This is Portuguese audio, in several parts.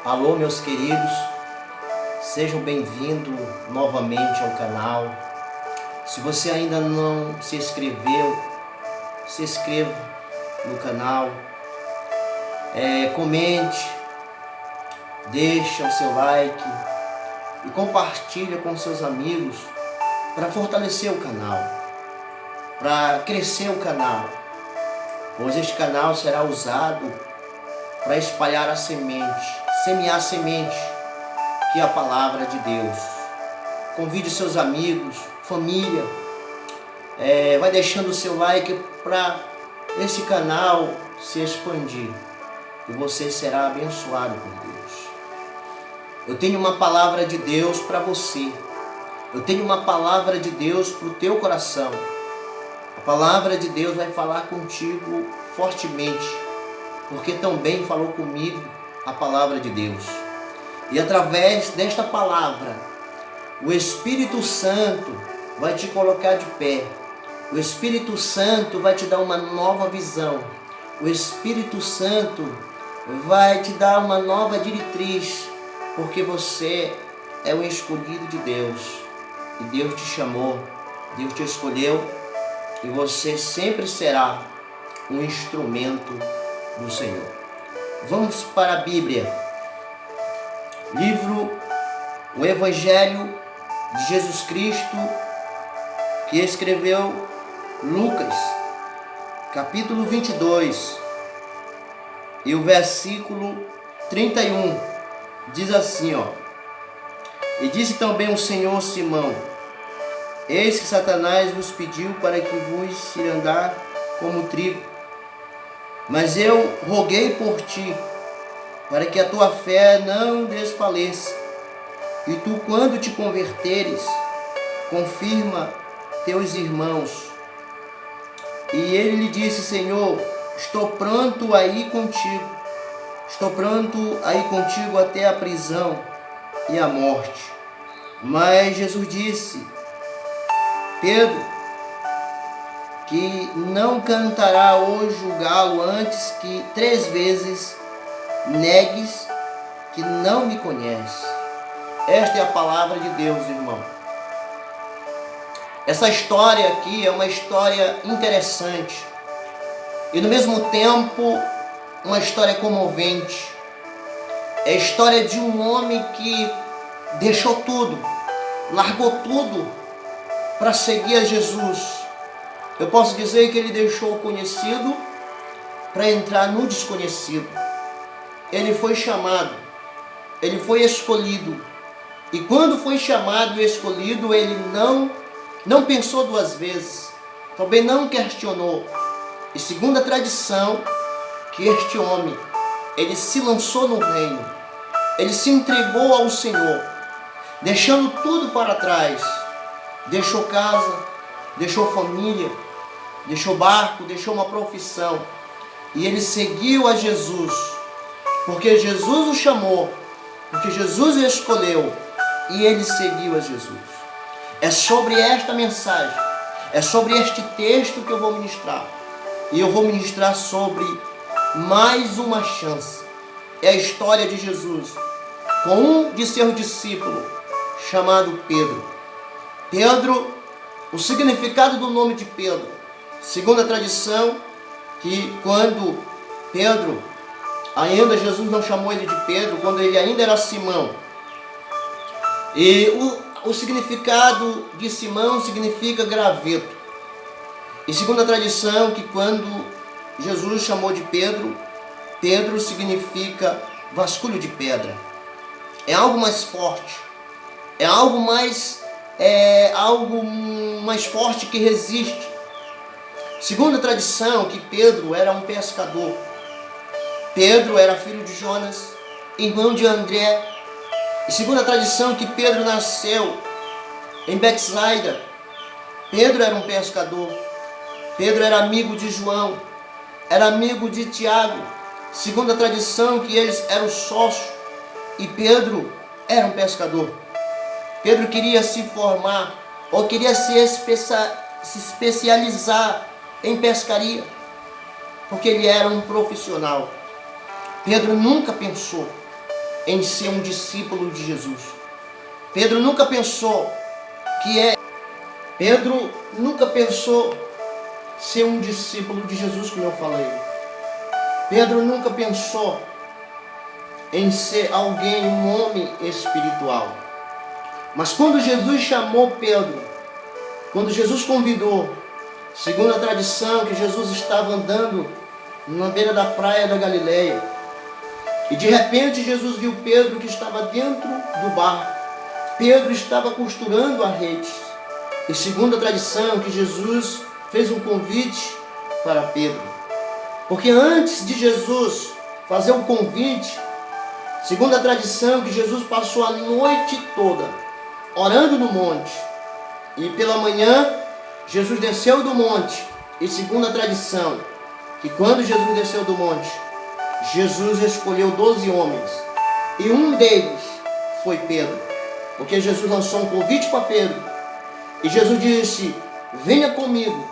Alô, meus queridos, sejam bem-vindos novamente ao canal. Se você ainda não se inscreveu, se inscreva no canal, comente, deixa o seu like e compartilha com seus amigos para fortalecer o canal, para crescer o canal, pois este canal será usado para espalhar a semente, semear a semente, que é a palavra de Deus. Convide seus amigos, família, vai deixando o seu like para esse canal se expandir e você será abençoado por Deus. Eu tenho uma palavra de Deus para você, eu tenho uma palavra de Deus para o teu coração. A palavra de Deus vai falar contigo fortemente, porque também falou comigo a palavra de Deus. E através desta palavra, o Espírito Santo vai te colocar de pé. O Espírito Santo vai te dar uma nova visão. O Espírito Santo vai te dar uma nova diretriz, porque você é o escolhido de Deus. E Deus te chamou, Deus te escolheu, e você sempre será um instrumento do Senhor. Vamos para a Bíblia. O Evangelho de Jesus Cristo, que escreveu Lucas, capítulo 22, e o versículo 31, diz assim, E disse também o Senhor Simão: Eis que Satanás vos pediu para que vos cirandar como trigo, mas eu roguei por ti, para que a tua fé não desfaleça. E tu, quando te converteres, confirma teus irmãos. E ele lhe disse: Senhor, estou pronto a ir contigo. Estou pronto a ir contigo até a prisão e a morte. Mas Jesus disse: Pedro, que não cantará hoje o galo antes que 3 vezes negues que não me conhece. Esta é a palavra de Deus, irmão. Essa história aqui é uma história interessante e, no mesmo tempo, uma história comovente. É a história de um homem que deixou tudo, largou tudo para seguir a Jesus. Eu posso dizer que ele deixou o conhecido para entrar no desconhecido. Ele foi chamado, ele foi escolhido. E quando foi chamado e escolhido, ele não pensou 2 vezes, também não questionou. E segundo a tradição, que este homem, ele se lançou no reino, ele se entregou ao Senhor, deixando tudo para trás. Deixou casa, deixou família, deixou barco, deixou uma profissão, e ele seguiu a Jesus, porque Jesus o chamou, porque Jesus o escolheu, e ele seguiu a Jesus. É sobre esta mensagem, é sobre este texto que eu vou ministrar, e eu vou ministrar sobre mais uma chance. É a história de Jesus com um de seus discípulos, chamado Pedro. Pedro, o significado do nome de Pedro, segundo a tradição, que quando Pedro, ainda Jesus não chamou ele de Pedro, quando ele ainda era Simão. E o significado de Simão significa graveto. E segundo a tradição, que quando Jesus chamou de Pedro, Pedro significa vasculho de pedra. É algo mais forte, é algo mais forte que resiste. Segundo a tradição, que Pedro era um pescador. Pedro era filho de Jonas, irmão de André. E segundo a tradição, que Pedro nasceu em Betsaida. Pedro era um pescador. Pedro era amigo de João, era amigo de Tiago. Segundo a tradição, que eles eram sócios, e Pedro era um pescador. Pedro queria se formar, ou queria se especializar em pescaria, porque ele era um profissional. Pedro nunca pensou em ser um discípulo de Jesus. Pedro nunca pensou Pedro nunca pensou ser um discípulo de Jesus, como eu falei. Pedro nunca pensou em ser alguém, um homem espiritual. Mas quando Jesus chamou Pedro, quando Jesus convidou, segundo a tradição, que Jesus estava andando na beira da praia da Galileia, e de repente Jesus viu Pedro que estava dentro do barco. Pedro estava costurando a rede. E segundo a tradição, que Jesus fez um convite para Pedro. Porque antes de Jesus fazer o convite, segundo a tradição, que Jesus passou a noite toda orando no monte. E pela manhã, Jesus desceu do monte. E segundo a tradição, que quando Jesus desceu do monte, Jesus escolheu 12 homens. E um deles foi Pedro. Porque Jesus lançou um convite para Pedro. E Jesus disse: venha comigo,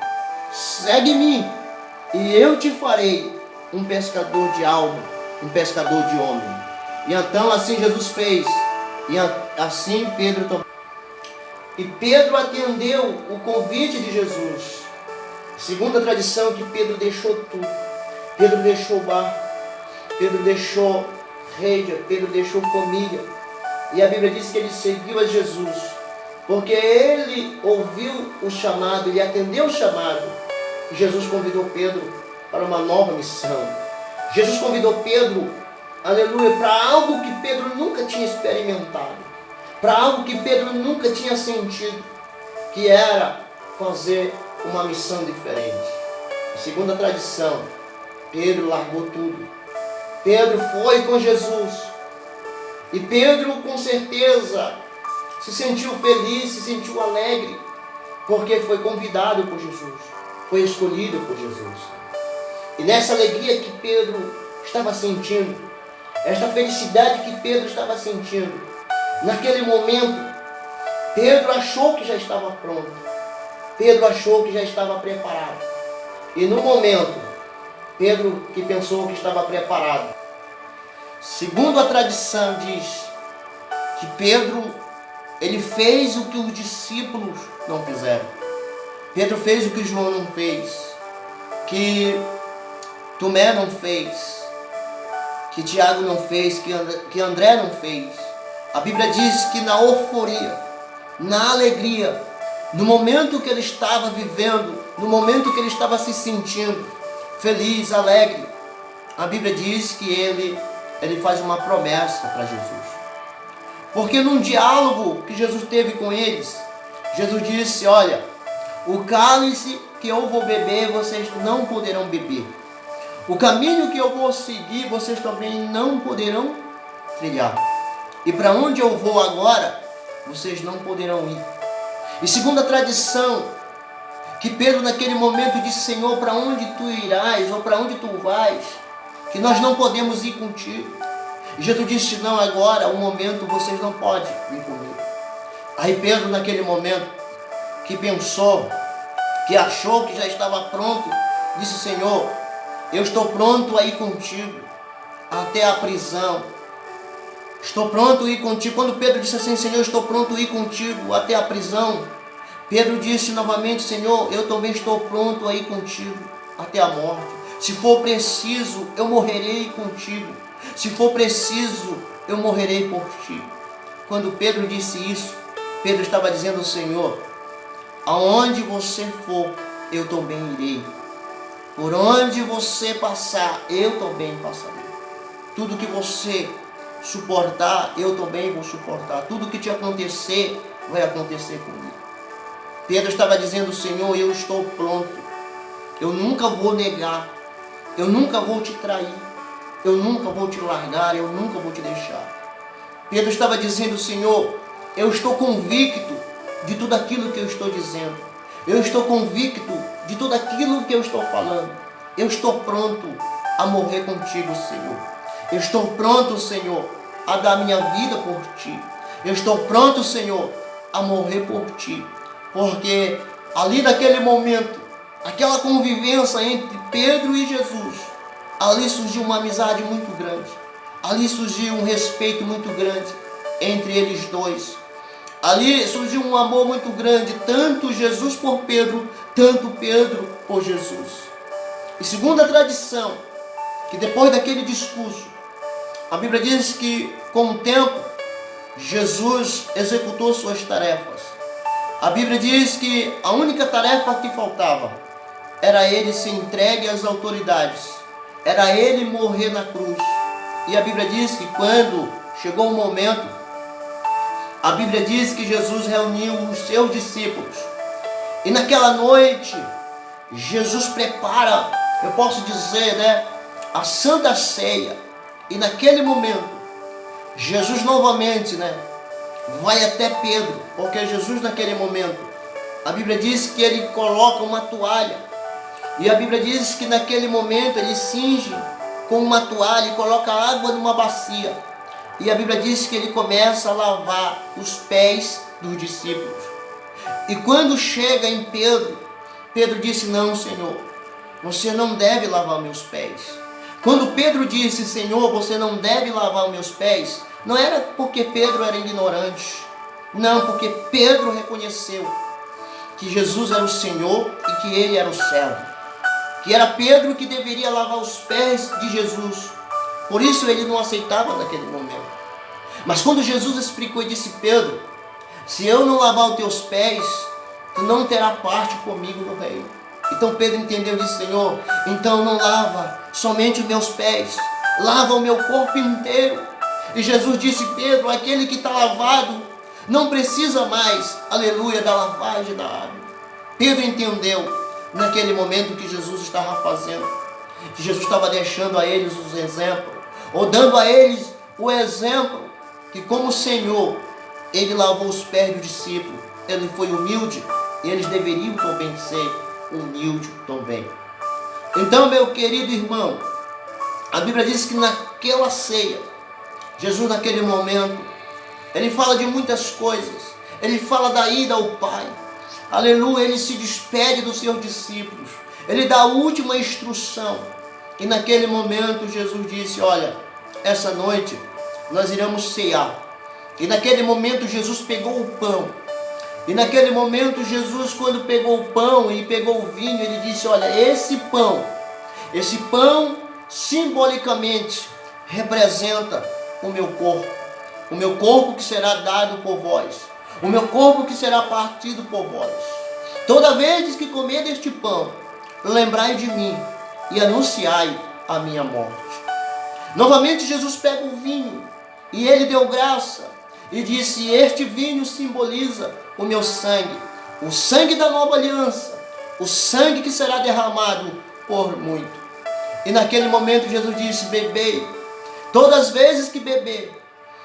segue-me, e eu te farei um pescador de alma, um pescador de homem. E então assim Jesus fez. E assim Pedro também. E Pedro atendeu o convite de Jesus. Segundo a tradição, que Pedro deixou tudo. Pedro deixou o barco, Pedro deixou rede, Pedro deixou família. E a Bíblia diz que ele seguiu a Jesus, porque ele ouviu o chamado, ele atendeu o chamado. E Jesus convidou Pedro para uma nova missão. Jesus convidou Pedro, aleluia, para algo que Pedro nunca tinha experimentado, para algo que Pedro nunca tinha sentido, que era fazer uma missão diferente. Segundo a tradição, Pedro largou tudo. Pedro foi com Jesus. E Pedro, com certeza, se sentiu feliz, se sentiu alegre, porque foi convidado por Jesus, foi escolhido por Jesus. E nessa alegria que Pedro estava sentindo, esta felicidade que Pedro estava sentindo, naquele momento, Pedro achou que já estava pronto, Pedro achou que já estava preparado. E no momento, Pedro que pensou que estava preparado, segundo a tradição diz que Pedro, ele fez o que os discípulos não fizeram. Pedro fez o que João não fez, que Tomé não fez, que Tiago não fez, que André não fez. A Bíblia diz que na euforia, na alegria, no momento que ele estava vivendo, no momento que ele estava se sentindo feliz, alegre, a Bíblia diz que ele faz uma promessa para Jesus. Porque num diálogo que Jesus teve com eles, Jesus disse: olha, o cálice que eu vou beber, vocês não poderão beber. O caminho que eu vou seguir, vocês também não poderão trilhar. E para onde eu vou agora, vocês não poderão ir. E segundo a tradição, que Pedro naquele momento disse: Senhor, para onde tu irás, ou para onde tu vais, que nós não podemos ir contigo. E Jesus disse: não, agora, um momento, vocês não podem vir comigo. Aí Pedro, naquele momento, que pensou, que achou que já estava pronto, disse: Senhor, eu estou pronto a ir contigo até a prisão. Estou pronto a ir contigo. Quando Pedro disse assim: Senhor, estou pronto a ir contigo até a prisão, Pedro disse novamente: Senhor, eu também estou pronto a ir contigo até a morte. Se for preciso, eu morrerei contigo. Se for preciso, eu morrerei por ti. Quando Pedro disse isso, Pedro estava dizendo: Senhor, aonde você for, eu também irei. Por onde você passar, eu também passarei. Tudo que você suportar, eu também vou suportar. Tudo que te acontecer, vai acontecer comigo. Pedro estava dizendo: Senhor, eu estou pronto. Eu nunca vou negar. Eu nunca vou te trair. Eu nunca vou te largar. Eu nunca vou te deixar. Pedro estava dizendo: Senhor, eu estou convicto de tudo aquilo que eu estou dizendo. Eu estou convicto de tudo aquilo que eu estou falando. Eu estou pronto a morrer contigo, Senhor. Eu estou pronto, Senhor, a dar minha vida por ti. Eu estou pronto, Senhor, a morrer por ti. Porque ali naquele momento, aquela convivência entre Pedro e Jesus, ali surgiu uma amizade muito grande. ali surgiu um respeito muito grande entre eles dois. Ali surgiu um amor muito grande, tanto Jesus por Pedro, tanto Pedro por Jesus. E segundo a tradição, que depois daquele discurso, a Bíblia diz que com o tempo, Jesus executou suas tarefas. A Bíblia diz que a única tarefa que faltava era ele se entregue às autoridades, era ele morrer na cruz. E a Bíblia diz que quando chegou o momento, a Bíblia diz que Jesus reuniu os seus discípulos. E naquela noite, Jesus prepara, eu posso dizer, a Santa Ceia. E naquele momento, Jesus novamente, vai até Pedro. Porque Jesus naquele momento, a Bíblia diz que ele coloca uma toalha. E a Bíblia diz que naquele momento ele cinge com uma toalha e coloca água numa bacia. E a Bíblia diz que ele começa a lavar os pés dos discípulos. E quando chega em Pedro, Pedro disse: não, Senhor, você não deve lavar meus pés. Quando Pedro disse: Senhor, você não deve lavar os meus pés, não era porque Pedro era ignorante. Não, porque Pedro reconheceu que Jesus era o Senhor e que ele era o servo. Que era Pedro que deveria lavar os pés de Jesus. Por isso ele não aceitava naquele momento. Mas quando Jesus explicou e disse: Pedro, se eu não lavar os teus pés, tu não terá parte comigo no reino. Então Pedro entendeu e disse: Senhor, então não lava somente os meus pés, lava o meu corpo inteiro. E Jesus disse: Pedro, aquele que está lavado não precisa mais, aleluia, da lavagem da água. Pedro entendeu naquele momento que Jesus estava fazendo, que Jesus estava deixando a eles os exemplos, ou dando a eles o exemplo, que como Senhor, ele lavou os pés do discípulo, ele foi humilde, e eles deveriam também ser humildes também. Então, meu querido irmão, a Bíblia diz que naquela ceia, Jesus naquele momento, ele fala de muitas coisas, ele fala da ida ao Pai, aleluia, ele se despede dos seus discípulos, ele dá a última instrução, e naquele momento Jesus disse: olha, essa noite nós iremos cear. E naquele momento Jesus pegou o pão, e naquele momento Jesus, quando pegou o pão e pegou o vinho, ele disse: olha, esse pão simbolicamente representa o meu corpo que será dado por vós, o meu corpo que será partido por vós. Toda vez que comer deste pão, lembrai de mim e anunciai a minha morte. Novamente Jesus pega o vinho e ele deu graça e disse: este vinho simboliza o meu sangue, o sangue da nova aliança, o sangue que será derramado por muito. E naquele momento Jesus disse: bebei, todas as vezes que beber,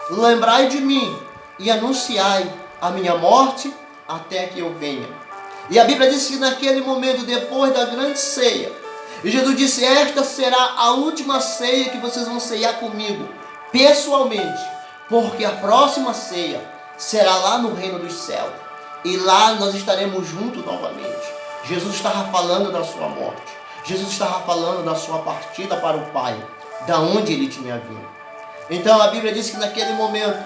lembrai de mim e anunciai a minha morte até que eu venha. E a Bíblia diz que naquele momento, depois da grande ceia, Jesus disse: esta será a última ceia que vocês vão ceiar comigo, pessoalmente, porque a próxima ceia será lá no reino dos céus, e lá nós estaremos juntos novamente. Jesus estava falando da sua morte, Jesus estava falando da sua partida para o Pai, da onde ele tinha vindo. Então a Bíblia diz que naquele momento,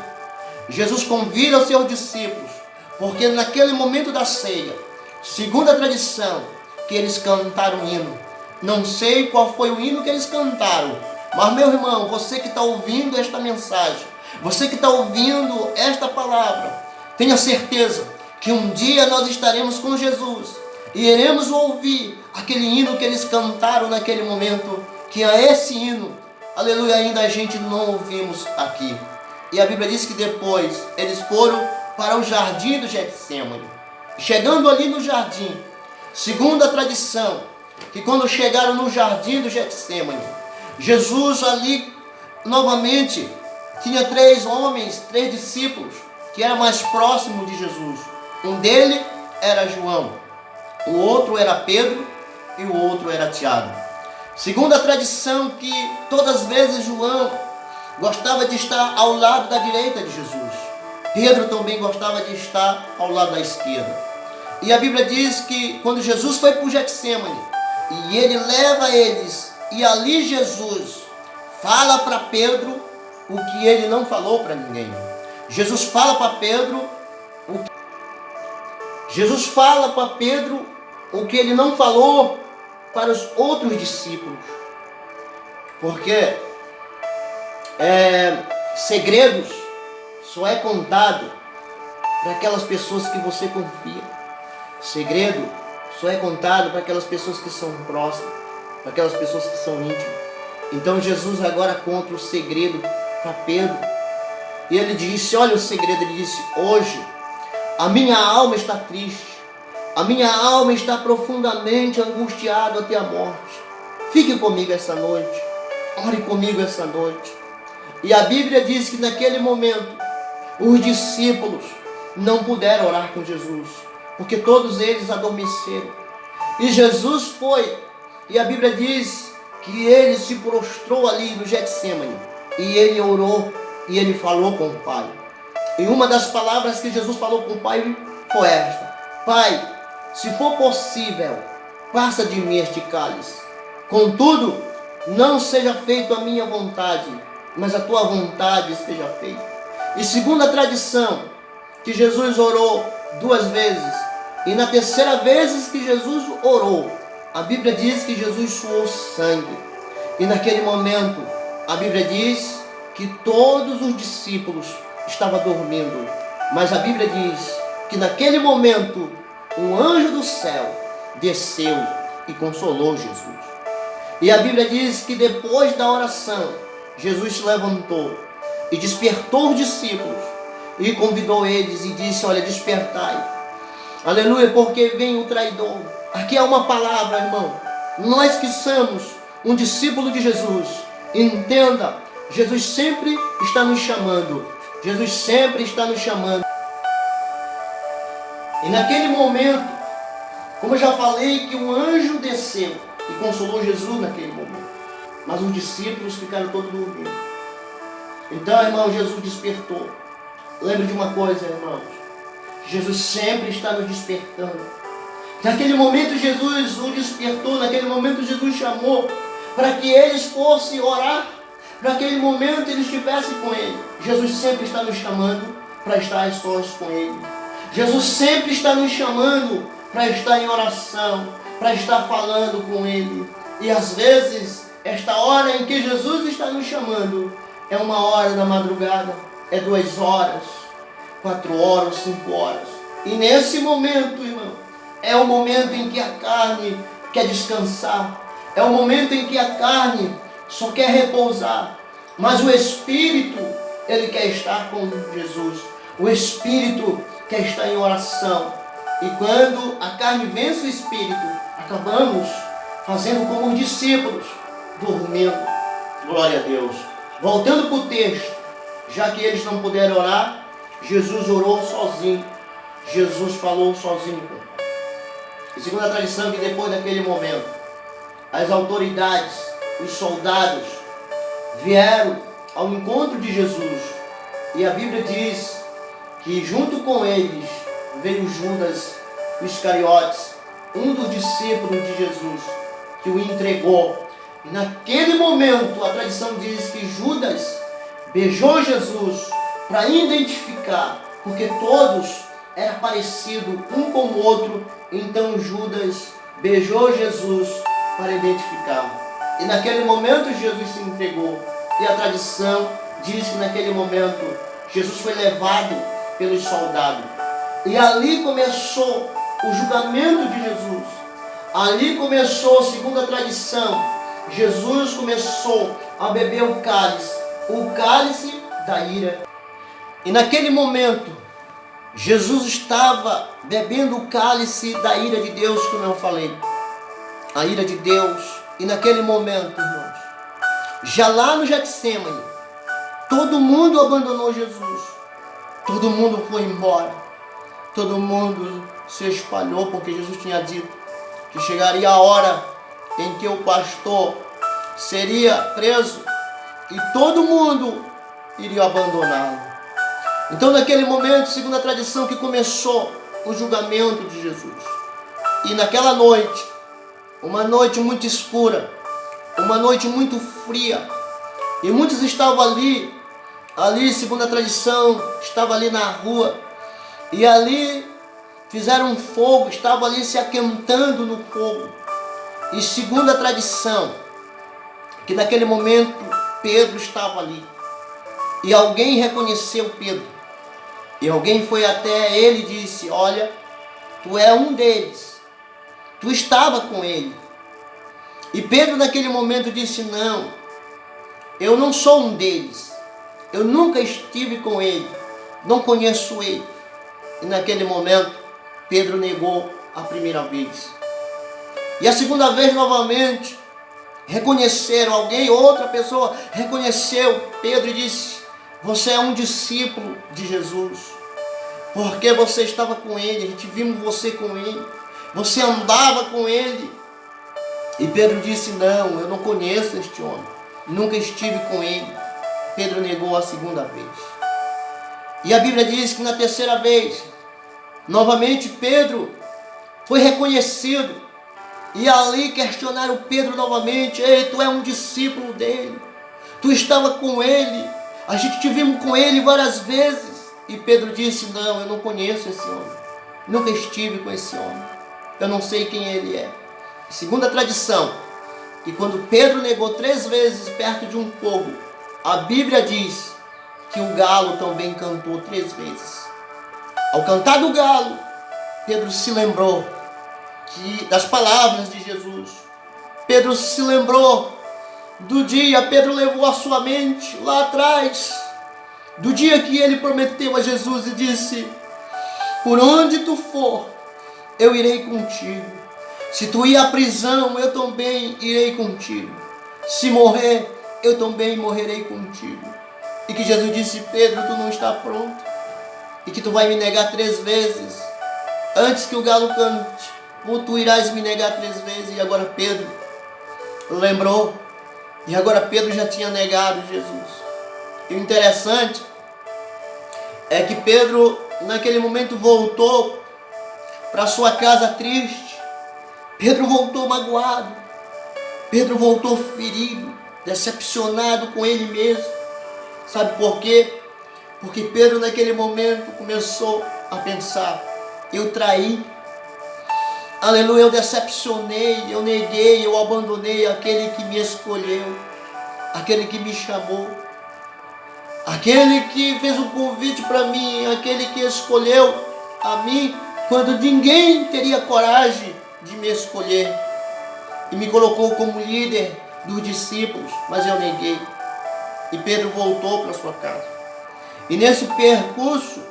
Jesus convida os seus discípulos, porque naquele momento da ceia, segundo a tradição, que eles cantaram um hino. Não sei qual foi o hino que eles cantaram, mas meu irmão, você que está ouvindo esta mensagem, você que está ouvindo esta palavra, tenha certeza que um dia nós estaremos com Jesus e iremos ouvir aquele hino que eles cantaram naquele momento, que é esse hino, aleluia, ainda a gente não ouvimos aqui. E a Bíblia diz que depois eles foram para o jardim do Getsêmani. Chegando ali no jardim, segundo a tradição, que quando chegaram no jardim do Getsêmani, Jesus ali novamente tinha 3 homens, 3 discípulos, que eram mais próximos de Jesus. Um deles era João, o outro era Pedro e o outro era Tiago. Segundo a tradição, que todas as vezes João gostava de estar ao lado da direita de Jesus. Pedro também gostava de estar ao lado da esquerda. E a Bíblia diz que quando Jesus foi para o Getsêmani, e ele leva eles, e ali Jesus fala para Pedro o que ele não falou para ninguém. Jesus fala para Pedro o que ele não falou para os outros discípulos. Porque segredos só é contado para aquelas pessoas que você confia. Segredo só é contado para aquelas pessoas que são próximas, para aquelas pessoas que são íntimas. Então Jesus agora conta o segredo para Pedro. E ele disse, olha o segredo, ele disse: hoje a minha alma está triste, a minha alma está profundamente angustiada até a morte. Fique comigo essa noite, ore comigo essa noite. E a Bíblia diz que naquele momento os discípulos não puderam orar com Jesus, porque todos eles adormeceram. E Jesus foi, e a Bíblia diz que ele se prostrou ali no Getsêmani, e ele orou, e ele falou com o Pai. E uma das palavras que Jesus falou com o Pai foi esta: Pai, se for possível, passa de mim este cálice. Contudo, não seja feita a minha vontade, mas a tua vontade seja feita. E segundo a tradição, que Jesus orou 2 vezes, e na terceira vez que Jesus orou, a Bíblia diz que Jesus suou sangue. E naquele momento, a Bíblia diz que todos os discípulos estavam dormindo. Mas a Bíblia diz que naquele momento, um anjo do céu desceu e consolou Jesus. E a Bíblia diz que depois da oração, Jesus se levantou e despertou os discípulos e convidou eles e disse: olha, despertai, aleluia, porque vem o traidor. Aqui é uma palavra, irmão. Nós que somos um discípulo de Jesus, entenda, Jesus sempre está nos chamando. Jesus sempre está nos chamando. E naquele momento, como eu já falei, que um anjo desceu e consolou Jesus naquele momento. Mas os discípulos ficaram todos dormindo. Então, irmão, Jesus despertou. Lembre de uma coisa, irmãos. Jesus sempre está nos despertando. Naquele momento Jesus o despertou. Naquele momento Jesus chamou para que eles fossem orar. Para aquele momento eles estivessem com Ele. Jesus sempre está nos chamando para estar a sós com Ele. Jesus sempre está nos chamando para estar em oração, para estar falando com Ele. E às vezes, esta hora em que Jesus está nos chamando, é 1 hora da madrugada, é 2 horas, 4 horas, 5 horas. E nesse momento, irmão, é o momento em que a carne quer descansar. É o momento em que a carne só quer repousar. Mas o Espírito, ele quer estar com Jesus. O Espírito quer estar em oração. E quando a carne vence o Espírito, acabamos fazendo como os discípulos, dormindo. Glória a Deus. Voltando para o texto, já que eles não puderam orar, Jesus orou sozinho. Jesus falou sozinho. E segundo a tradição, que depois daquele momento, as autoridades, os soldados, vieram ao encontro de Jesus. E a Bíblia diz que junto com eles veio Judas Iscariotes, um dos discípulos de Jesus, que o entregou. E naquele momento, a tradição diz que Judas beijou Jesus para identificar, porque todos eram parecidos um com o outro. Então Judas beijou Jesus para identificar. E naquele momento Jesus se entregou. E a tradição diz que naquele momento Jesus foi levado pelos soldados. E ali começou o julgamento de Jesus. Ali começou, segundo a tradição, Jesus começou a beber o cálice da ira. E naquele momento, Jesus estava bebendo o cálice da ira de Deus, como eu falei. A ira de Deus. E naquele momento, irmãos, já lá no Getsêmani, todo mundo abandonou Jesus. Todo mundo foi embora. Todo mundo se espalhou, porque Jesus tinha dito que chegaria a hora em que o pastor seria preso e todo mundo iria abandoná-lo. Então naquele momento, segundo a tradição, que começou o julgamento de Jesus. E naquela noite, uma noite muito escura, uma noite muito fria, e muitos estavam ali ali, segundo a tradição, estava ali na rua, e ali fizeram um fogo, estavam ali se aquentando no fogo. E segundo a tradição, que naquele momento Pedro estava ali, e alguém reconheceu Pedro, e alguém foi até ele e disse: olha, tu é um deles, tu estava com ele. E Pedro naquele momento disse: não, eu não sou um deles, eu nunca estive com ele, não conheço ele. E naquele momento Pedro negou a primeira vez. E a segunda vez novamente reconheceram alguém, outra pessoa reconheceu Pedro e disse: você é um discípulo de Jesus, porque você estava com ele, a gente viu você com ele, você andava com ele. E Pedro disse: não, eu não conheço este homem, nunca estive com ele. Pedro negou a segunda vez. E a Bíblia diz que na terceira vez, novamente Pedro foi reconhecido. E ali questionaram Pedro novamente: ei, tu é um discípulo dele, tu estava com ele, a gente te vimos com ele várias vezes. E Pedro disse: não, eu não conheço esse homem, nunca estive com esse homem, eu não sei quem ele é. Segundo a tradição, que quando Pedro negou 3 vezes perto de um fogo, a Bíblia diz que o galo também cantou 3 vezes. Ao cantar do galo, Pedro se lembrou das palavras de Jesus. Pedro se lembrou do dia, Pedro levou a sua mente lá atrás, do dia que ele prometeu a Jesus e disse: por onde tu for, eu irei contigo. Se tu ir à prisão, eu também irei contigo. Se morrer, eu também morrerei contigo. E que Jesus disse: Pedro, tu não está pronto, e que tu vai me negar 3 vezes. Antes que o galo cante, tu irás me negar 3 vezes. E agora Pedro lembrou, e agora Pedro já tinha negado Jesus. E o interessante é que Pedro naquele momento voltou para sua casa triste. Pedro voltou magoado, Pedro voltou ferido, decepcionado com ele mesmo. Sabe por quê? Porque Pedro naquele momento começou a pensar: eu traí, aleluia, eu decepcionei, eu neguei, eu abandonei aquele que me escolheu, aquele que me chamou, aquele que fez um convite para mim, aquele que escolheu a mim quando ninguém teria coragem de me escolher, e me colocou como líder dos discípulos, mas eu neguei. E Pedro voltou para sua casa. E nesse percurso,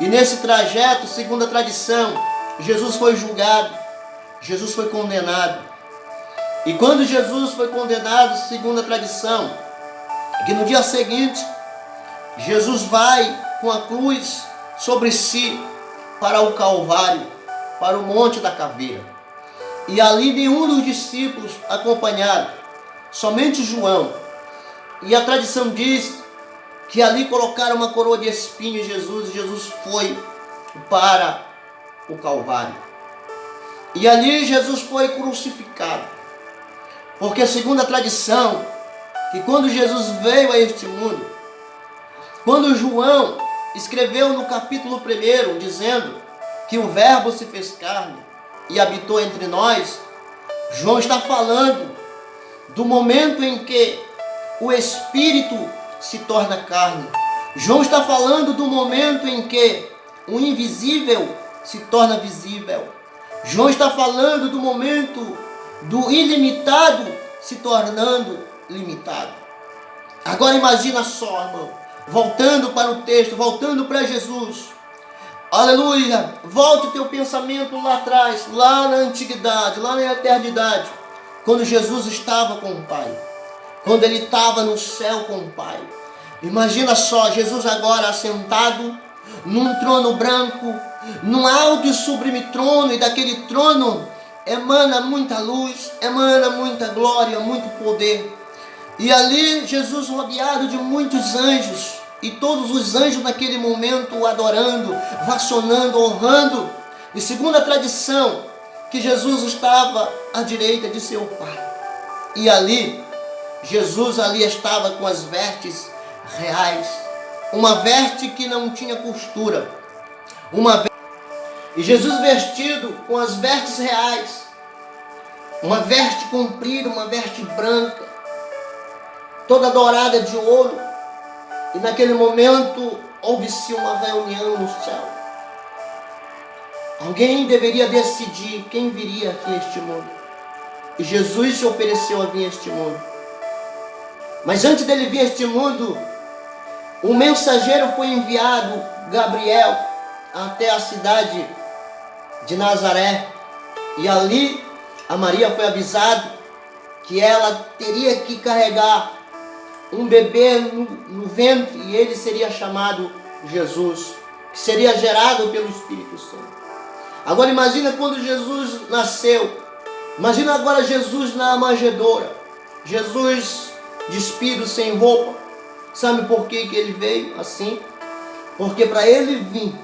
e nesse trajeto, segundo a tradição, Jesus foi julgado, Jesus foi condenado. E quando Jesus foi condenado, segundo a tradição, que no dia seguinte, Jesus vai com a cruz sobre si para o Calvário, para o Monte da Caveira. E ali nenhum dos discípulos acompanharam, somente João. E a tradição diz que ali colocaram uma coroa de espinhos em Jesus, e Jesus foi para o Calvário. E ali Jesus foi crucificado. Porque segundo a tradição, que quando Jesus veio a este mundo, quando João escreveu no capítulo 1, dizendo que o Verbo se fez carne e habitou entre nós, João está falando do momento em que o Espírito se torna carne. João está falando do momento em que o invisível se torna visível. João está falando do momento do ilimitado se tornando limitado. Agora imagina só, irmão, voltando para o texto, voltando para Jesus. Aleluia, volte o teu pensamento lá atrás, lá na antiguidade, lá na eternidade, quando Jesus estava com o Pai, quando ele estava no céu com o Pai. Imagina só, Jesus agora assentado num trono branco, num alto e sublime trono, e daquele trono emana muita luz, emana muita glória, muito poder. E ali Jesus rodeado de muitos anjos, e todos os anjos naquele momento o adorando, vacionando, honrando. E segundo a tradição, que Jesus estava à direita de seu Pai. E ali, Jesus ali estava com as vestes reais. Uma veste que não tinha costura. E Jesus vestido com as vestes reais. Uma veste comprida, uma veste branca, toda dourada de ouro. E naquele momento houve-se uma reunião no céu. Alguém deveria decidir quem viria aqui a este mundo. E Jesus se ofereceu a vir a este mundo. Mas antes dele vir a este mundo, um mensageiro foi enviado, Gabriel, até a cidade de Nazaré. E ali a Maria foi avisada que ela teria que carregar um bebê no ventre, e ele seria chamado Jesus, que seria gerado pelo Espírito Santo. Agora imagina quando Jesus nasceu. Imagina agora Jesus na manjedoura. Jesus despido, sem roupa. Sabe por que ele veio assim? Porque para ele vir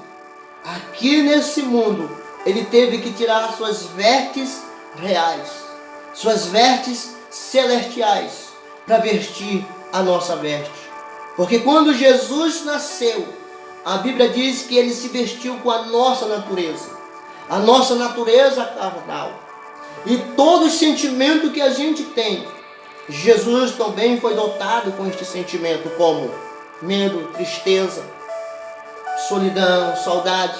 aqui nesse mundo, ele teve que tirar suas vestes reais, suas vestes celestiais, para vestir a nossa veste. Porque quando Jesus nasceu, a Bíblia diz que ele se vestiu com a nossa natureza carnal. E todo o sentimento que a gente tem, Jesus também foi dotado com este sentimento, como medo, tristeza, solidão, saudades.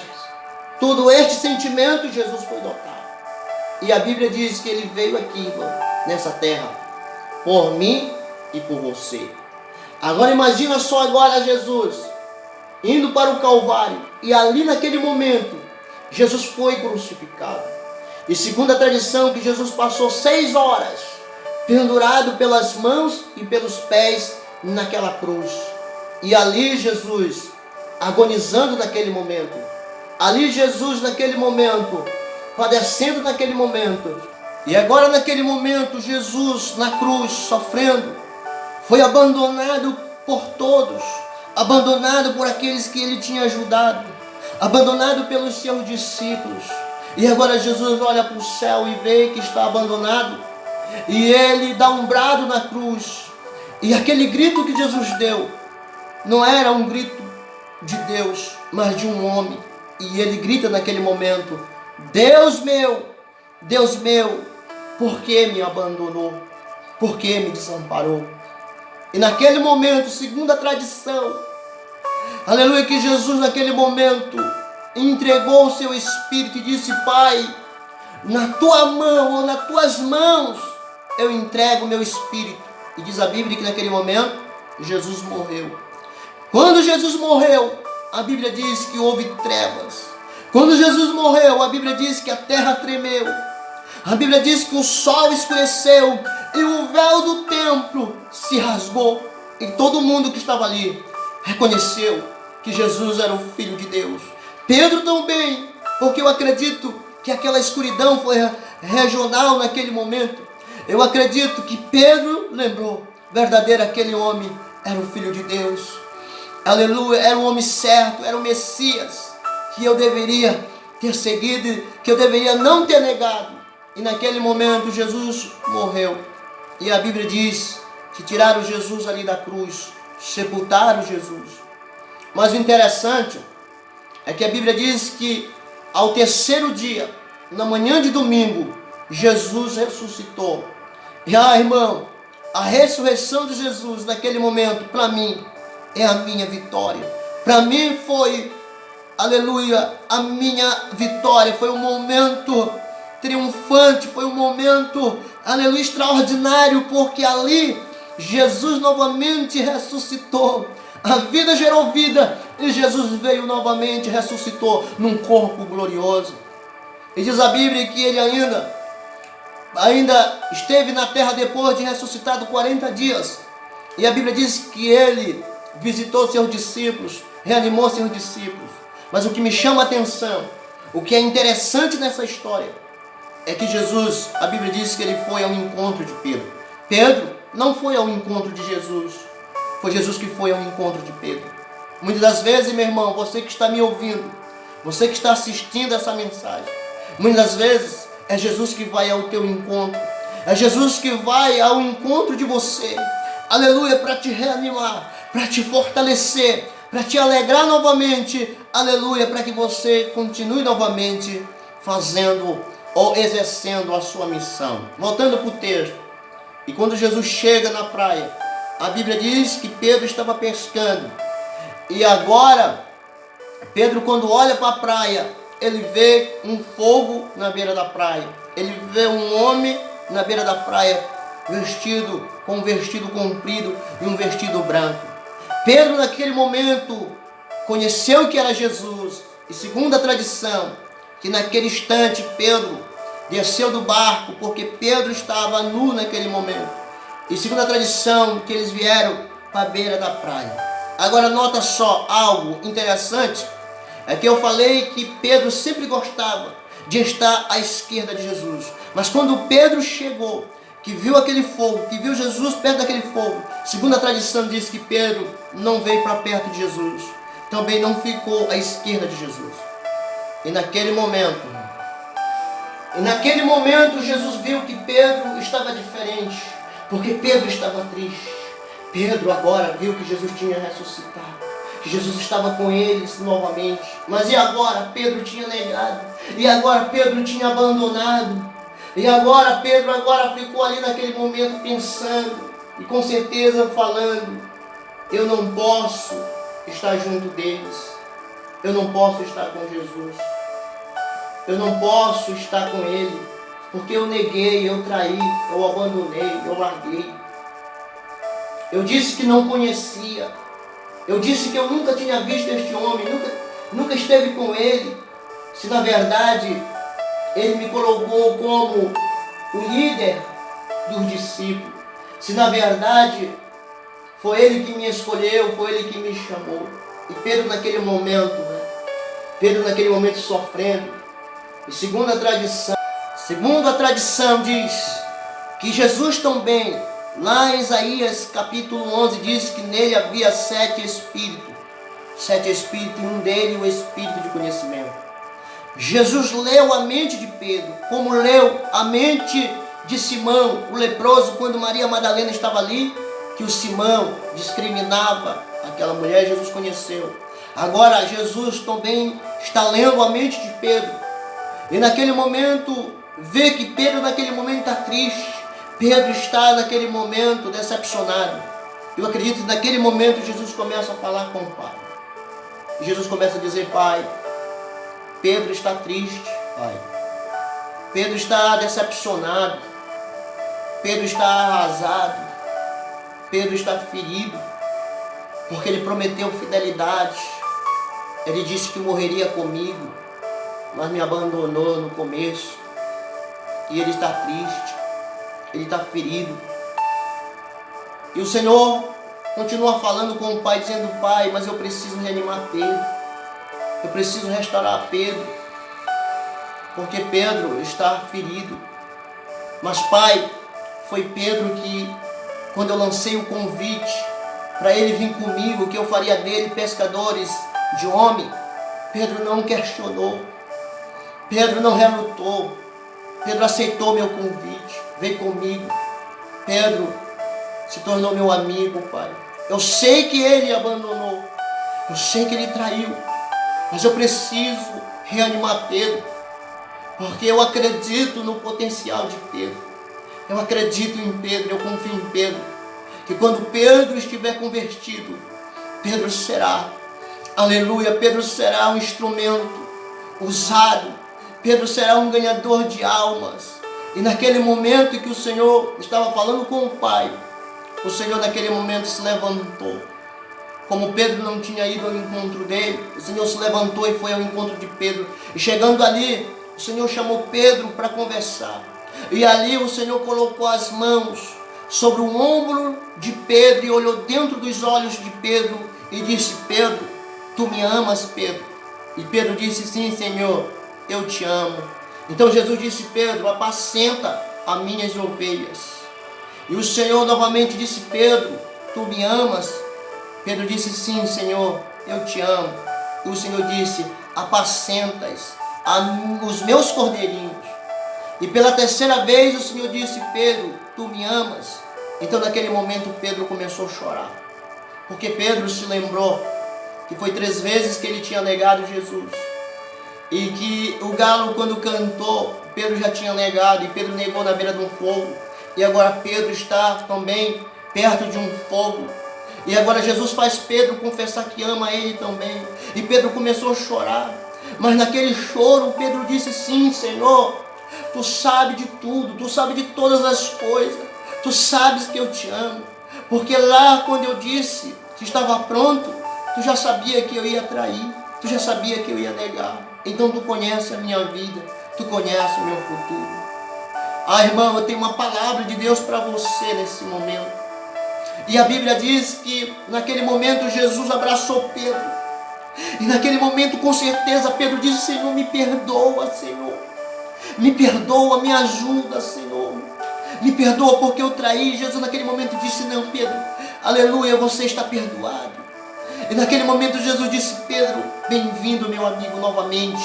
Todo este sentimento Jesus foi dotado. E a Bíblia diz que ele veio aqui, irmão, nessa terra, por mim e por você. Agora imagina só agora Jesus indo para o Calvário. E ali naquele momento, Jesus foi crucificado. E segundo a tradição, que Jesus passou 6 horas pendurado pelas mãos e pelos pés naquela cruz. E ali Jesus agonizando naquele momento. Ali Jesus naquele momento, padecendo naquele momento. E agora naquele momento, Jesus na cruz, sofrendo, foi abandonado por todos, abandonado por aqueles que ele tinha ajudado, abandonado pelos seus discípulos. E agora Jesus olha para o céu e vê que está abandonado. E ele dá um brado na cruz. E aquele grito que Jesus deu não era um grito de Deus, mas de um homem. E ele grita naquele momento: Deus meu, por que me abandonou? Por que me desamparou? E naquele momento, segundo a tradição, aleluia, que Jesus naquele momento entregou o seu espírito e disse: Pai, na tua mão ou nas tuas mãos eu entrego o meu espírito. E diz a Bíblia que naquele momento Jesus morreu. Quando Jesus morreu, a Bíblia diz que houve trevas. Quando Jesus morreu, a Bíblia diz que a terra tremeu. A Bíblia diz que o sol escureceu e o véu do templo se rasgou. E todo mundo que estava ali reconheceu que Jesus era o Filho de Deus. Pedro também, porque eu acredito que aquela escuridão foi regional naquele momento. Eu acredito que Pedro lembrou, verdadeiro, aquele homem era o Filho de Deus. Aleluia, era o homem certo, era o Messias, que eu deveria ter seguido, que eu deveria não ter negado. E naquele momento Jesus morreu. E a Bíblia diz que tiraram Jesus ali da cruz, sepultaram Jesus. Mas o interessante é que a Bíblia diz que ao terceiro dia, na manhã de domingo, Jesus ressuscitou. E irmão, a ressurreição de Jesus naquele momento, para mim, é a minha vitória. Para mim foi, aleluia, a minha vitória. Foi um momento triunfante, foi um momento, aleluia, extraordinário, porque ali Jesus novamente ressuscitou. A vida gerou vida e Jesus veio novamente, ressuscitou num corpo glorioso. E diz a Bíblia que ele ainda esteve na terra depois de ressuscitado 40 dias. E a Bíblia diz que ele visitou seus discípulos, reanimou seus discípulos. Mas o que me chama a atenção, o que é interessante nessa história, é que Jesus, a Bíblia diz que ele foi ao encontro de Pedro. Pedro não foi ao encontro de Jesus, foi Jesus que foi ao encontro de Pedro. Muitas das vezes, meu irmão, você que está me ouvindo, você que está assistindo essa mensagem, muitas das vezes é Jesus que vai ao teu encontro, é Jesus que vai ao encontro de você, aleluia, para te reanimar, para te fortalecer, para te alegrar novamente, aleluia, para que você continue novamente fazendo ou exercendo a sua missão. Voltando para o texto, e quando Jesus chega na praia, a Bíblia diz que Pedro estava pescando, e agora, Pedro, quando olha para a praia, ele vê um fogo na beira da praia, ele vê um homem na beira da praia, vestido com um vestido comprido e um vestido branco. Pedro, naquele momento, conheceu que era Jesus, e segundo a tradição, que naquele instante Pedro desceu do barco, porque Pedro estava nu naquele momento, e segundo a tradição, que eles vieram para a beira da praia. Agora nota só algo interessante, é que eu falei que Pedro sempre gostava de estar à esquerda de Jesus, mas quando Pedro chegou, que viu aquele fogo, que viu Jesus perto daquele fogo, segundo a tradição diz que Pedro não veio para perto de Jesus, também não ficou à esquerda de Jesus. E naquele momento Jesus viu que Pedro estava diferente, porque Pedro estava triste. Pedro agora viu que Jesus tinha ressuscitado, que Jesus estava com eles novamente. Mas e agora? Pedro tinha negado, e agora Pedro tinha abandonado. E agora Pedro ficou ali naquele momento pensando, e com certeza falando, eu não posso estar junto deles, eu não posso estar com Jesus, eu não posso estar com Ele, porque eu neguei, eu traí, eu abandonei, eu larguei. Eu disse que não conhecia, eu disse que eu nunca tinha visto este homem, nunca esteve com Ele, se na verdade Ele me colocou como o líder dos discípulos, se na verdade foi Ele que me escolheu, foi Ele que me chamou. E Pedro naquele momento, sofrendo, e segundo a tradição diz que Jesus também, lá em Isaías capítulo 11, diz que nele havia 7 espíritos, e um deles o espírito de conhecimento. Jesus leu a mente de Pedro, como leu a mente de Simão, o leproso, quando Maria Madalena estava ali, que o Simão discriminava aquela mulher. Jesus conheceu. Agora Jesus também está lendo a mente de Pedro, e naquele momento vê que Pedro naquele momento está triste, Pedro está naquele momento decepcionado. Eu acredito que naquele momento Jesus começa a falar com o Pai, e Jesus começa a dizer: Pai, Pedro está triste, Pai. Pedro está decepcionado. Pedro está arrasado. Pedro está ferido, porque ele prometeu fidelidade. Ele disse que morreria comigo, mas me abandonou no começo. E ele está triste. Ele está ferido. E o Senhor continua falando com o Pai, dizendo: Pai, mas eu preciso reanimar Pedro. Eu preciso restaurar Pedro, porque Pedro está ferido. Mas Pai, foi Pedro que, quando eu lancei o convite para ele vir comigo, que eu faria dele pescadores de homem, Pedro não questionou, Pedro não relutou, Pedro aceitou meu convite, veio comigo. Pedro se tornou meu amigo, Pai. Eu sei que ele abandonou, eu sei que ele traiu, mas eu preciso reanimar Pedro, porque eu acredito no potencial de Pedro. Eu acredito em Pedro, eu confio em Pedro, que quando Pedro estiver convertido, Pedro será, aleluia, Pedro será um instrumento usado, Pedro será um ganhador de almas. E naquele momento em que o Senhor estava falando com o Pai, o Senhor naquele momento se levantou. Como Pedro não tinha ido ao encontro dele, o Senhor se levantou e foi ao encontro de Pedro. E chegando ali, o Senhor chamou Pedro para conversar. E ali o Senhor colocou as mãos sobre o ombro de Pedro e olhou dentro dos olhos de Pedro e disse: Pedro, tu me amas, Pedro? E Pedro disse: sim, Senhor, eu te amo. Então Jesus disse: Pedro, apacenta as minhas ovelhas. E o Senhor novamente disse: Pedro, tu me amas? Pedro disse: sim, Senhor, eu te amo. E o Senhor disse: apacentas os meus cordeirinhos. E pela terceira vez o Senhor disse: Pedro, tu me amas? Então naquele momento Pedro começou a chorar. Porque Pedro se lembrou que foi 3 vezes que ele tinha negado Jesus. E que o galo, quando cantou, Pedro já tinha negado, e Pedro negou na beira de um fogo. E agora Pedro está também perto de um fogo. E agora Jesus faz Pedro confessar que ama ele também. E Pedro começou a chorar. Mas naquele choro, Pedro disse: sim, Senhor, Tu sabes de tudo, Tu sabes de todas as coisas. Tu sabes que eu te amo. Porque lá quando eu disse que estava pronto, Tu já sabia que eu ia trair. Tu já sabia que eu ia negar. Então Tu conhece a minha vida. Tu conhece o meu futuro. Ah, irmão, eu tenho uma palavra de Deus para você nesse momento. E a Bíblia diz que naquele momento Jesus abraçou Pedro. E naquele momento, com certeza, Pedro disse: Senhor, me perdoa, Senhor. Me perdoa, me ajuda, Senhor. Me perdoa porque eu traí. Jesus naquele momento disse: não, Pedro, aleluia, você está perdoado. E naquele momento Jesus disse: Pedro, bem-vindo, meu amigo, novamente.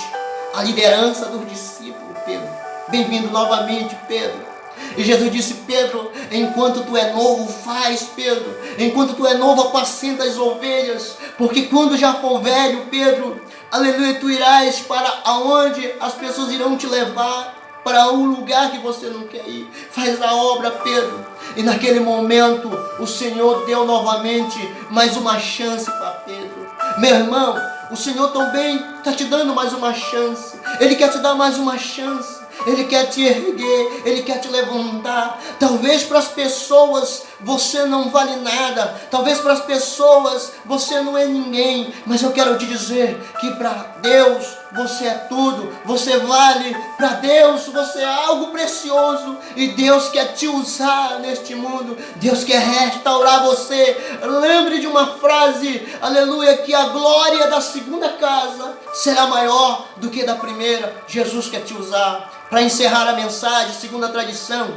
A liderança dos discípulos, Pedro. Bem-vindo novamente, Pedro. E Jesus disse: Pedro, enquanto tu é novo, faz, Pedro. Enquanto tu é novo, apacenta as ovelhas. Porque quando já for velho, Pedro, aleluia, tu irás para aonde as pessoas irão te levar, para um lugar que você não quer ir. Faz a obra, Pedro. E naquele momento, o Senhor deu novamente mais uma chance para Pedro. Meu irmão, o Senhor também está te dando mais uma chance. Ele quer te dar mais uma chance. Ele quer te erguer, Ele quer te levantar. Talvez para as pessoas você não vale nada. Talvez para as pessoas você não é ninguém. Mas eu quero te dizer que para Deus você é tudo. Você vale. Para Deus você é algo precioso. E Deus quer te usar neste mundo. Deus quer restaurar você. Lembre de uma frase, aleluia, que a glória da segunda casa será maior do que da primeira. Jesus quer te usar. Para encerrar a mensagem, segundo a tradição,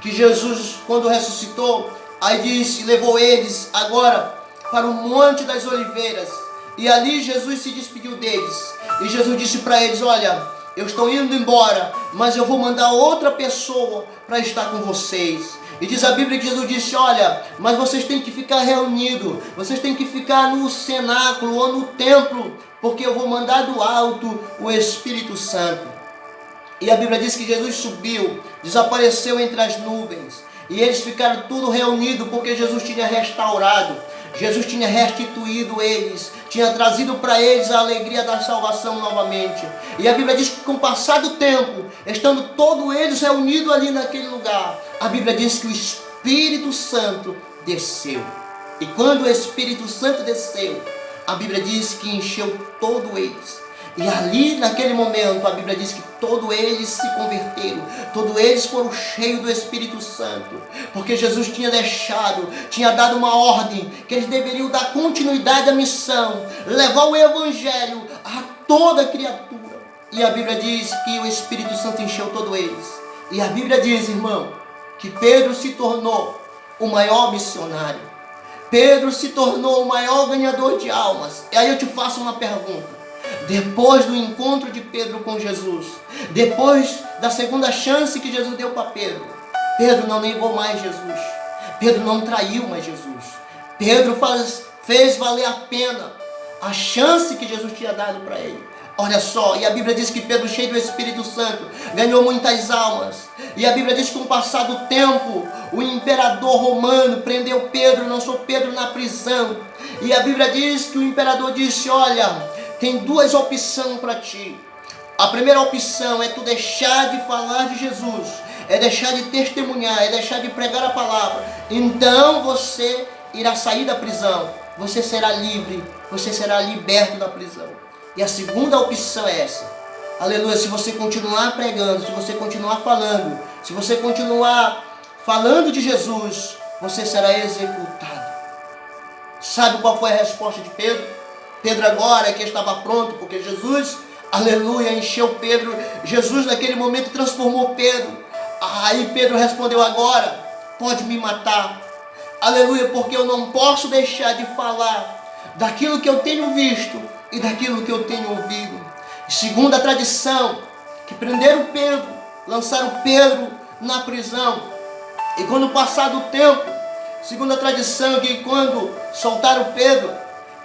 que Jesus, quando ressuscitou, aí disse, levou eles agora para o Monte das Oliveiras. E ali Jesus se despediu deles. E Jesus disse para eles: olha, eu estou indo embora, mas eu vou mandar outra pessoa para estar com vocês. E diz a Bíblia que Jesus disse: olha, mas vocês têm que ficar reunidos, vocês têm que ficar no cenáculo ou no templo, porque eu vou mandar do alto o Espírito Santo. E a Bíblia diz que Jesus subiu, desapareceu entre as nuvens. E eles ficaram tudo reunidos porque Jesus tinha restaurado. Jesus tinha restituído eles. Tinha trazido para eles a alegria da salvação novamente. E a Bíblia diz que com o passar do tempo, estando todos eles reunidos ali naquele lugar, a Bíblia diz que o Espírito Santo desceu. E quando o Espírito Santo desceu, a Bíblia diz que encheu todos eles. E ali naquele momento a Bíblia diz que todos eles se converteram, todos eles foram cheios do Espírito Santo, porque Jesus tinha dado uma ordem, que eles deveriam dar continuidade à missão, levar o Evangelho a toda criatura. E a Bíblia diz que o Espírito Santo encheu todos eles. E a Bíblia diz, irmão, que Pedro se tornou o maior missionário. Pedro se tornou o maior ganhador de almas. E aí eu te faço uma pergunta. Depois do encontro de Pedro com Jesus, depois da segunda chance que Jesus deu para Pedro, Pedro não negou mais Jesus. Pedro não traiu mais Jesus. Pedro fez valer a pena a chance que Jesus tinha dado para ele. Olha só, e a Bíblia diz que Pedro, cheio do Espírito Santo, ganhou muitas almas. E a Bíblia diz que com o passar do tempo, o imperador romano prendeu Pedro, lançou Pedro na prisão. E a Bíblia diz que o imperador disse: olha, tem 2 opções para ti. A primeira opção é tu deixar de falar de Jesus, é deixar de testemunhar, é deixar de pregar a palavra. Então você irá sair da prisão, você será livre, você será liberto da prisão. E a segunda opção é essa. Aleluia, se você continuar pregando, se você continuar falando, se você continuar falando de Jesus, você será executado. Sabe qual foi a resposta de Pedro? Pedro agora que estava pronto, porque Jesus, aleluia, encheu Pedro. Jesus naquele momento transformou Pedro. Aí Pedro respondeu: agora pode me matar, aleluia, porque eu não posso deixar de falar daquilo que eu tenho visto e daquilo que eu tenho ouvido. Segundo a tradição, que prenderam Pedro, lançaram Pedro na prisão. E quando passar do tempo, Segundo a tradição, que quando soltaram Pedro,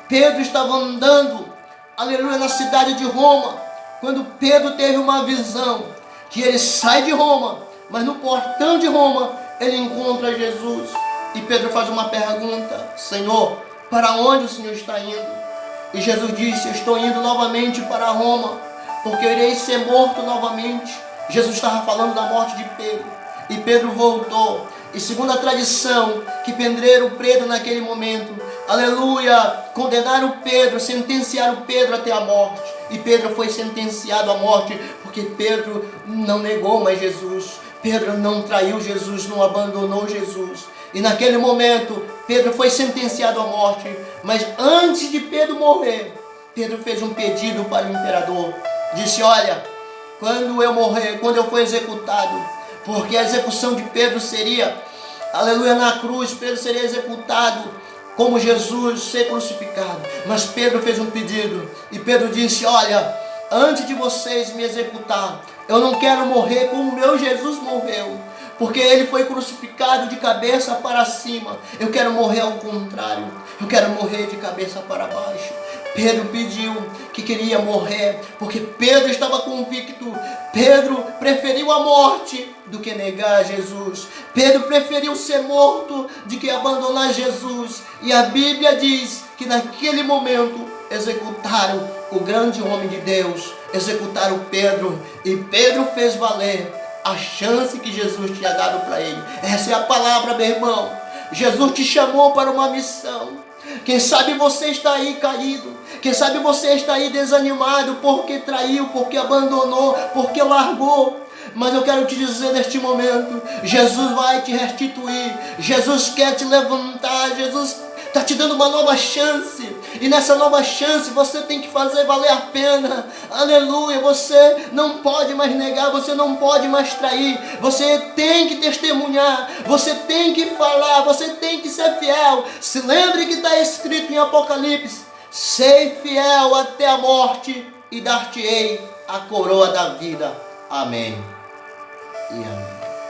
Pedro estava andando, aleluia, na cidade de Roma, quando Pedro teve uma visão, que ele sai de Roma, mas no portão de Roma, ele encontra Jesus, e Pedro faz uma pergunta: Senhor, para onde o Senhor está indo? E Jesus disse: eu estou indo novamente para Roma, porque eu irei ser morto novamente. Jesus estava falando da morte de Pedro, e Pedro voltou. E segundo a tradição, que prenderam Pedro naquele momento, aleluia, condenaram Pedro, sentenciaram Pedro até a morte. E Pedro foi sentenciado à morte, porque Pedro não negou mais Jesus. Pedro não traiu Jesus, não abandonou Jesus. E naquele momento, Pedro foi sentenciado à morte. Mas antes de Pedro morrer, Pedro fez um pedido para o imperador. Disse: olha, quando eu morrer, quando eu for executado, porque a execução de Pedro seria, aleluia, na cruz, Pedro seria executado como Jesus, ser crucificado. Mas Pedro fez um pedido, e Pedro disse: olha, antes de vocês me executar, eu não quero morrer como o meu Jesus morreu, porque ele foi crucificado de cabeça para cima. Eu quero morrer ao contrário, eu quero morrer de cabeça para baixo. Pedro pediu que queria morrer, porque Pedro estava convicto. Pedro preferiu a morte do que negar Jesus. Pedro preferiu ser morto do que abandonar Jesus. E a Bíblia diz que naquele momento executaram o grande homem de Deus, executaram Pedro, e Pedro fez valer a chance que Jesus tinha dado para ele. Essa é a palavra, meu irmão. Jesus te chamou para uma missão. Quem sabe você está aí caído, quem sabe você está aí desanimado, porque traiu, porque abandonou, porque largou. Mas eu quero te dizer neste momento, Jesus vai te restituir, Jesus quer te levantar, Jesus está te dando uma nova chance. E nessa nova chance você tem que fazer valer a pena. Aleluia, você não pode mais negar, você não pode mais trair. Você tem que testemunhar, você tem que falar, você tem que ser fiel. Se lembre que está escrito em Apocalipse: sei fiel até a morte e dar-te-ei a coroa da vida. Amém e amém.